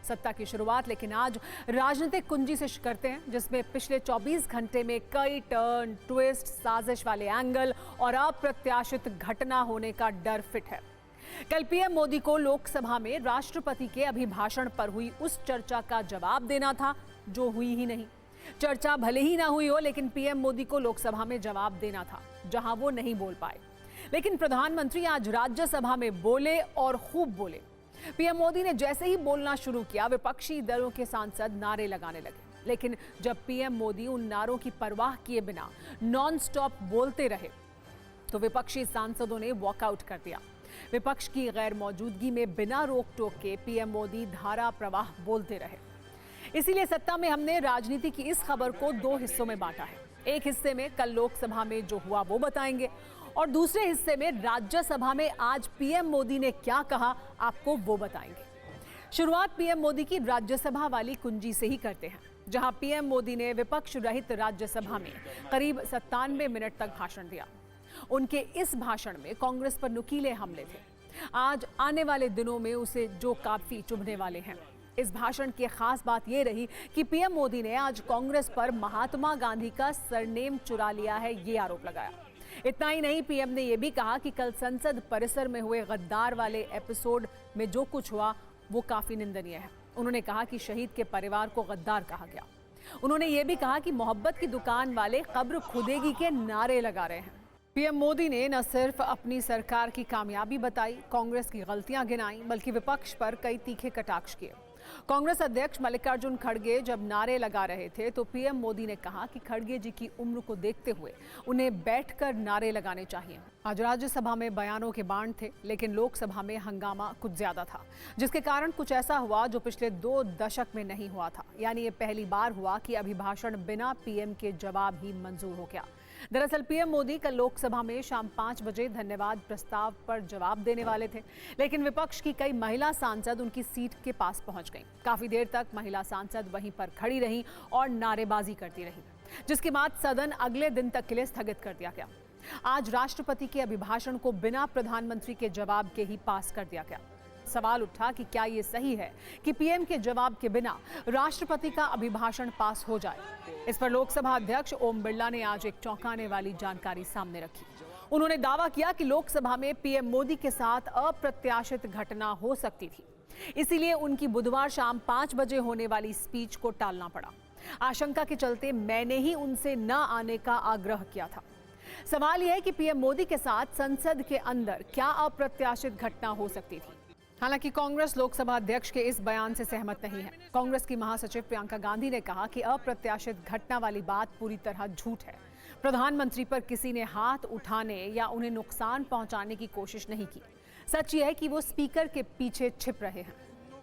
सत्ता की शुरुआत लेकिन आज राजनीतिक कुंजी से करते हैं, जिसमें पिछले 24 घंटे में कई टर्न, ट्विस्ट, साजिश वाले एंगल और अप्रत्याशित घटना होने का डर फिट है। कल पीएम मोदी को लोकसभा में राष्ट्रपति के अभिभाषण पर हुई उस चर्चा का जवाब देना था जो हुई ही नहीं। चर्चा भले ही ना हुई हो, लेकिन पीएम मोदी को लोकसभा में जवाब देना था, जहां वो नहीं बोल पाए। लेकिन प्रधानमंत्री आज राज्यसभा में बोले और खूब बोले। पीएम मोदी ने जैसे ही बोलना शुरू किया, विपक्षी दलों के सांसद नारे लगाने लगे। लेकिन जब पीएम मोदी उन नारों की परवाह किए बिना नॉन स्टॉप बोलते रहे, तो विपक्षी सांसदों ने वॉकआउट कर दिया। विपक्ष की गैर मौजूदगी में बिना रोक टोक के पीएम मोदी धारा प्रवाह बोलते रहे। इसीलिए सत्ता में हमने राजनीति की इस खबर को दो हिस्सों में बांटा है। एक हिस्से में कल लोकसभा में जो हुआ वो बताएंगे, और दूसरे हिस्से में राज्यसभा में आज पीएम मोदी ने क्या कहा, आपको वो बताएंगे। शुरुआत पीएम मोदी की राज्यसभा वाली कुंजी से ही करते हैं, जहां पीएम मोदी ने विपक्ष रहित राज्यसभा में करीब 97 मिनट तक भाषण दिया। उनके इस भाषण में कांग्रेस पर नुकीले हमले थे। आज आने वाले दिनों में उसे जो काफी चुभने वाले हैं। इस भाषण की खास बात यह रही कि पीएम मोदी ने आज कांग्रेस पर महात्मा गांधी का सरनेम चुरा लिया है, ये आरोप लगाया। इतना ही नहीं, पीएम ने यह भी कहा कि कल संसद परिसर में हुए गद्दार वाले एपिसोड में जो कुछ हुआ वो काफी निंदनीय है। उन्होंने कहा कि शहीद के परिवार को गद्दार कहा गया। उन्होंने यह भी कहा कि मोहब्बत की दुकान वाले कब्र खुदेगी के नारे लगा रहे हैं। पीएम मोदी ने न सिर्फ अपनी सरकार की कामयाबी बताई, कांग्रेस की गलतियां गिनाई, बल्कि विपक्ष पर कई तीखे कटाक्ष किए। कांग्रेस अध्यक्ष मल्लिकार्जुन खड़गे जब नारे लगा रहे थे, तो पीएम मोदी ने कहा कि खड़गे जी की उम्र को देखते हुए उन्हें बैठकर नारे लगाने चाहिए। आज राज्यसभा में बयानों के बाण थे, लेकिन लोकसभा में हंगामा कुछ ज्यादा था, जिसके कारण कुछ ऐसा हुआ जो पिछले 2 दशक में नहीं हुआ था। यानी ये पहली बार हुआ कि अभिभाषण बिना पीएम के जवाब ही मंजूर हो गया। दरअसल पीएम मोदी कल लोकसभा में शाम 5 बजे धन्यवाद प्रस्ताव पर जवाब देने वाले थे, लेकिन विपक्ष की कई महिला सांसद उनकी सीट के पास पहुंच गईं। काफी देर तक महिला सांसद वहीं पर खड़ी रहीं और नारेबाजी करती रहीं, जिसके बाद सदन अगले दिन तक के लिए स्थगित कर दिया गया। आज राष्ट्रपति के अभिभाषण को बिना प्रधानमंत्री के जवाब के ही पास कर दिया गया। सवाल उठा कि क्या ये सही है कि पीएम के जवाब के बिना राष्ट्रपति का अभिभाषण पास हो जाए। इस पर लोकसभा अध्यक्ष ओम बिरला ने आज एक चौंकाने वाली जानकारी सामने रखी। उन्होंने दावा किया कि लोकसभा में पीएम मोदी के साथ अप्रत्याशित घटना हो सकती थी, इसीलिए उनकी बुधवार शाम 5 बजे होने वाली स्पीच को टालना पड़ा। आशंका के चलते मैंने ही उनसे न आने का आग्रह किया था। सवाल यह है कि पीएम मोदी के साथ संसद के अंदर क्या अप्रत्याशित घटना हो सकती थी। हालांकि कांग्रेस लोकसभा अध्यक्ष के इस बयान से सहमत नहीं है। कांग्रेस की महासचिव प्रियंका गांधी ने कहा कि अप्रत्याशित घटना वाली बात पूरी तरह झूठ है। प्रधानमंत्री पर किसी ने हाथ उठाने या उन्हें नुकसान पहुंचाने की कोशिश नहीं की। सच यह है कि वो स्पीकर के पीछे छिप रहे हैं।